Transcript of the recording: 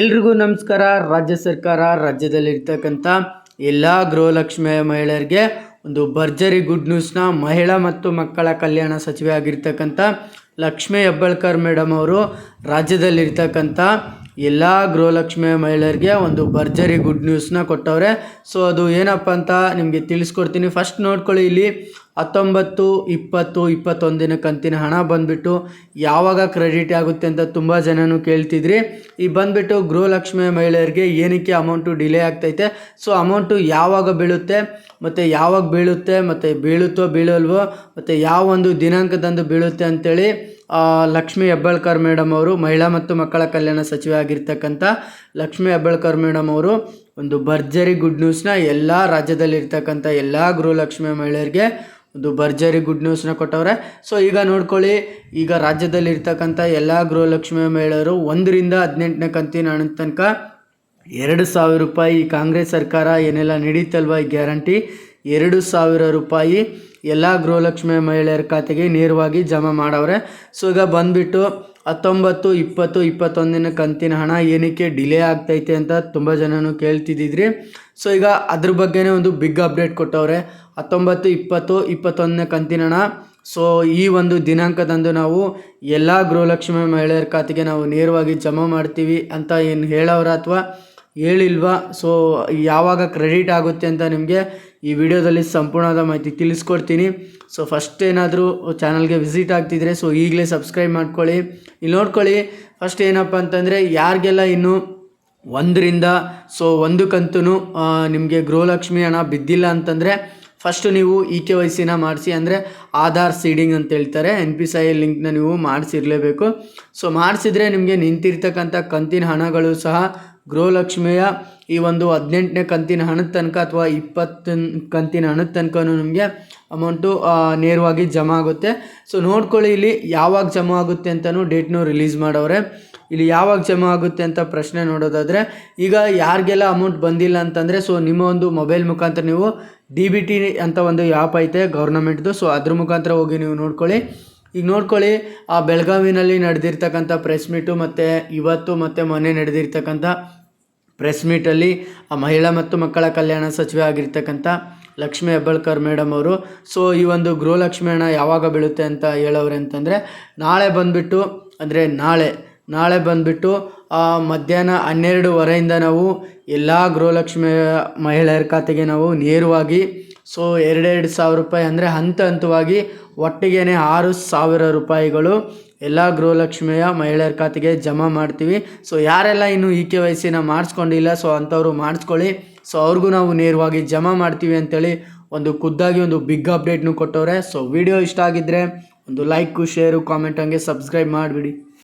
ಎಲ್ರಿಗೂ ನಮಸ್ಕಾರ. ರಾಜ್ಯ ಸರ್ಕಾರ ರಾಜ್ಯದಲ್ಲಿರ್ತಕ್ಕಂಥ ಎಲ್ಲ ಗೃಹಲಕ್ಷ್ಮಿ ಮಹಿಳೆಯರಿಗೆ ಒಂದು ಭರ್ಜರಿ ಗುಡ್ ನ್ಯೂಸ್ನ ಮಹಿಳಾ ಮತ್ತು ಮಕ್ಕಳ ಕಲ್ಯಾಣ ಸಚಿವೆ ಆಗಿರ್ತಕ್ಕಂಥ ಲಕ್ಷ್ಮೀ ಹೆಬ್ಬಾಳ್ಕರ್ ಮೇಡಮ್ ಅವರು ರಾಜ್ಯದಲ್ಲಿರ್ತಕ್ಕಂಥ ಎಲ್ಲ ಗೃಹಲಕ್ಷ್ಮಿ ಮಹಿಳೆಯರಿಗೆ ಒಂದು ಭರ್ಜರಿ ಗುಡ್ ನ್ಯೂಸ್ನ ಕೊಟ್ಟವ್ರೆ. ಸೊ ಅದು ಏನಪ್ಪ ಅಂತ ನಿಮಗೆ ತಿಳಿಸ್ಕೊಡ್ತೀನಿ. ಫಸ್ಟ್ ನೋಡ್ಕೊಳ್ಳಿ, ಇಲ್ಲಿ 19, 20, 21 ಕಂತಿನ ಹಣ ಬಂದುಬಿಟ್ಟು ಯಾವಾಗ ಕ್ರೆಡಿಟ್ ಆಗುತ್ತೆ ಅಂತ ತುಂಬ ಜನನು ಕೇಳ್ತಿದ್ರಿ. ಈ ಬಂದುಬಿಟ್ಟು ಗೃಹಲಕ್ಷ್ಮಿ ಮಹಿಳೆಯರಿಗೆ ಏನಕ್ಕೆ ಅಮೌಂಟು ಡಿಲೇ ಆಗ್ತೈತೆ, ಸೊ ಅಮೌಂಟು ಯಾವಾಗ ಬೀಳುತ್ತೆ ಮತ್ತು ಯಾವಾಗ ಬೀಳುತ್ತೆ ಮತ್ತು ಬೀಳುತ್ತೋ ಬೀಳಲ್ವೋ ಮತ್ತು ಯಾವ ಒಂದು ದಿನಾಂಕದಂದು ಬೀಳುತ್ತೆ ಅಂಥೇಳಿ ಲಕ್ಷ್ಮೀ ಹೆಬ್ಬಾಳ್ಕರ್ ಮೇಡಮ್ ಅವರು, ಮಹಿಳಾ ಮತ್ತು ಮಕ್ಕಳ ಕಲ್ಯಾಣ ಸಚಿವೆ ಆಗಿರ್ತಕ್ಕಂಥ ಲಕ್ಷ್ಮೀ ಹೆಬ್ಬಾಳ್ಕರ್ ಮೇಡಮ್ ಅವರು ಒಂದು ಭರ್ಜರಿ ಗುಡ್ ನ್ಯೂಸ್ನ ಎಲ್ಲ ರಾಜ್ಯದಲ್ಲಿರ್ತಕ್ಕಂಥ ಎಲ್ಲ ಗೃಹಲಕ್ಷ್ಮಿ ಮಹಿಳೆಯರಿಗೆ ಒಂದು ಭರ್ಜರಿ ಗುಡ್ ನ್ಯೂಸ್ನ ಕೊಟ್ಟವ್ರೆ. ಸೊ ಈಗ ನೋಡ್ಕೊಳ್ಳಿ, ಈಗ ರಾಜ್ಯದಲ್ಲಿರ್ತಕ್ಕಂಥ ಎಲ್ಲ ಗೃಹಲಕ್ಷ್ಮಿ ಮಹಿಳೆಯರು 1ರಿಂದ 18ನೇ ಕಂತಿನ ಹಣದ ತನಕ 2,000 ರೂಪಾಯಿ ಕಾಂಗ್ರೆಸ್ ಸರ್ಕಾರ ಏನೆಲ್ಲ ನಡೀತಲ್ವ ಈ ಗ್ಯಾರಂಟಿ, 2,000 ರೂಪಾಯಿ ಎಲ್ಲ ಗೃಹಲಕ್ಷ್ಮಿ ಮಹಿಳೆಯರ ಖಾತೆಗೆ ನೇರವಾಗಿ ಜಮಾ ಮಾಡವ್ರೆ. ಸೊ ಈಗ ಬಂದುಬಿಟ್ಟು 19, 20, 21 ಕಂತಿನ ಹಣ ಏನಕ್ಕೆ ಡಿಲೇ ಆಗ್ತೈತೆ ಅಂತ ತುಂಬ ಜನನು ಕೇಳ್ತಿದ್ದಿದ್ರಿ. ಸೊ ಈಗ ಅದ್ರ ಬಗ್ಗೆನೇ ಒಂದು ಬಿಗ್ ಅಪ್ಡೇಟ್ ಕೊಟ್ಟವ್ರೆ. 19, 20, 21 ಕಂತಿನ ಹಣ ಸೊ ಈ ಒಂದು ದಿನಾಂಕದಂದು ನಾವು ಎಲ್ಲ ಗೃಹಲಕ್ಷ್ಮಿ ಮಹಿಳೆಯರ ಖಾತೆಗೆ ನಾವು ನೇರವಾಗಿ ಜಮಾ ಮಾಡ್ತೀವಿ ಅಂತ ಏನು ಹೇಳವ್ರ ಅಥವಾ ಹೇಳಿಲ್ವಾ, ಸೊ ಯಾವಾಗ ಕ್ರೆಡಿಟ್ ಆಗುತ್ತೆ ಅಂತ ನಿಮಗೆ ಈ ವಿಡಿಯೋದಲ್ಲಿ ಸಂಪೂರ್ಣವಾದ ಮಾಹಿತಿ ತಿಳಿಸ್ಕೊಡ್ತೀನಿ. ಸೊ ಫಸ್ಟ್ ಏನಾದರೂ ಚಾನಲ್ಗೆ ವಿಸಿಟ್ ಆಗ್ತಿದ್ರೆ ಸೊ ಈಗಲೇ ಸಬ್ಸ್ಕ್ರೈಬ್ ಮಾಡ್ಕೊಳ್ಳಿ. ಇಲ್ಲಿ ನೋಡ್ಕೊಳ್ಳಿ, ಫಸ್ಟ್ ಏನಪ್ಪ ಅಂತಂದರೆ ಯಾರಿಗೆಲ್ಲ ಇನ್ನು 1ರಿಂದ ಸೊ 1 ಕಂತು ನಿಮಗೆ ಗೃಹಲಕ್ಷ್ಮಿ ಹಣ ಬಿದ್ದಿಲ್ಲ ಅಂತಂದರೆ ಫಸ್ಟು ನೀವು KYCನ ಮಾಡಿಸಿ, ಅಂದರೆ ಆಧಾರ್ ಸೀಡಿಂಗ್ ಅಂತ ಹೇಳ್ತಾರೆ, NPCI ಲಿಂಕ್ನ ನೀವು ಮಾಡಿಸಿರಲೇಬೇಕು. ಸೊ ಮಾಡಿಸಿದ್ರೆ ನಿಮಗೆ ನಿಂತಿರ್ತಕ್ಕಂಥ ಕಂತಿನ ಹಣಗಳು ಸಹ ಗೃಹಲಕ್ಷ್ಮಿಯ ಈ ಒಂದು 18ನೇ ಕಂತಿನ ಹಣದ ತನಕ ಅಥವಾ 20 ಕಂತಿನ ಹಣದ ತನಕ ನಿಮಗೆ ಅಮೌಂಟು ನೇರವಾಗಿ ಜಮಾ ಆಗುತ್ತೆ. ಸೊ ನೋಡ್ಕೊಳ್ಳಿ, ಇಲ್ಲಿ ಯಾವಾಗ ಜಮಾ ಆಗುತ್ತೆ ಅಂತಲೂ ಡೇಟ್ನು ರಿಲೀಸ್ ಮಾಡವ್ರೆ. ಇಲ್ಲಿ ಯಾವಾಗ ಜಮಾ ಆಗುತ್ತೆ ಅಂತ ಪ್ರಶ್ನೆ ನೋಡೋದಾದರೆ, ಈಗ ಯಾರಿಗೆಲ್ಲ ಅಮೌಂಟ್ ಬಂದಿಲ್ಲ ಅಂತಂದರೆ ಸೊ ನಿಮ್ಮ ಒಂದು ಮೊಬೈಲ್ ಮುಖಾಂತರ ನೀವು DBT ಅಂತ ಒಂದು ಆ್ಯಪ್ ಐತೆ ಗೌರ್ನಮೆಂಟ್ದು, ಸೊ ಅದ್ರ ಮುಖಾಂತರ ಹೋಗಿ ನೀವು ನೋಡ್ಕೊಳ್ಳಿ. ಈಗ ನೋಡ್ಕೊಳ್ಳಿ, ಆ ಬೆಳಗಾವಿನಲ್ಲಿ ನಡೆದಿರ್ತಕ್ಕಂಥ ಪ್ರೆಸ್ ಮೀಟು ಮತ್ತು ಇವತ್ತು ಮತ್ತು ಮೊನ್ನೆ ನಡೆದಿರ್ತಕ್ಕಂಥ ಪ್ರೆಸ್ ಮೀಟಲ್ಲಿ ಆ ಮಹಿಳಾ ಮತ್ತು ಮಕ್ಕಳ ಕಲ್ಯಾಣ ಸಚಿವೆ ಆಗಿರ್ತಕ್ಕಂಥ ಲಕ್ಷ್ಮೀ ಹೆಬ್ಬಾಳ್ಕರ್ ಮೇಡಮ್ ಅವರು ಸೊ ಈ ಒಂದು ಗೃಹಲಕ್ಷ್ಮಿ ಹಣ ಯಾವಾಗ ಬೀಳುತ್ತೆ ಅಂತ ಹೇಳವ್ರೆ ಅಂತಂದರೆ, ನಾಳೆ ಬಂದುಬಿಟ್ಟು ಅಂದರೆ ನಾಳೆ ಬಂದುಬಿಟ್ಟು ಮಧ್ಯಾಹ್ನ 12:15 ನಾವು ಎಲ್ಲ ಗೃಹಲಕ್ಷ್ಮಿ ಮಹಿಳೆಯರ ಖಾತೆಗೆ ನಾವು ನೇರವಾಗಿ ಸೊ 2,000 ರೂಪಾಯಿ ಅಂದರೆ ಹಂತವಾಗಿ ಒಟ್ಟಿಗೆ 6,000 ರೂಪಾಯಿಗಳು ಎಲ್ಲ ಗೃಹಲಕ್ಷ್ಮಿಯ ಮಹಿಳೆಯರ ಖಾತೆಗೆ ಜಮಾ ಮಾಡ್ತೀವಿ. ಸೊ ಯಾರೆಲ್ಲ ಇನ್ನೂ KYCನ ಮಾಡಿಸ್ಕೊಂಡಿಲ್ಲ ಸೊ ಅಂಥವ್ರು ಮಾಡಿಸ್ಕೊಳ್ಳಿ. ಸೊ ಅವ್ರಿಗೂ ನಾವು ನೇರವಾಗಿ ಜಮಾ ಮಾಡ್ತೀವಿ ಅಂತೇಳಿ ಒಂದು ಖುದ್ದಾಗಿ ಒಂದು ಬಿಗ್ ಅಪ್ಡೇಟ್ನು ಕೊಟ್ಟವ್ರೆ. ಸೊ ವಿಡಿಯೋ ಇಷ್ಟ ಆಗಿದ್ದರೆ ಒಂದು ಲೈಕು, ಶೇರು, ಕಾಮೆಂಟ್ ಹಂಗೆ ಸಬ್ಸ್ಕ್ರೈಬ್ ಮಾಡಿಬಿಡಿ.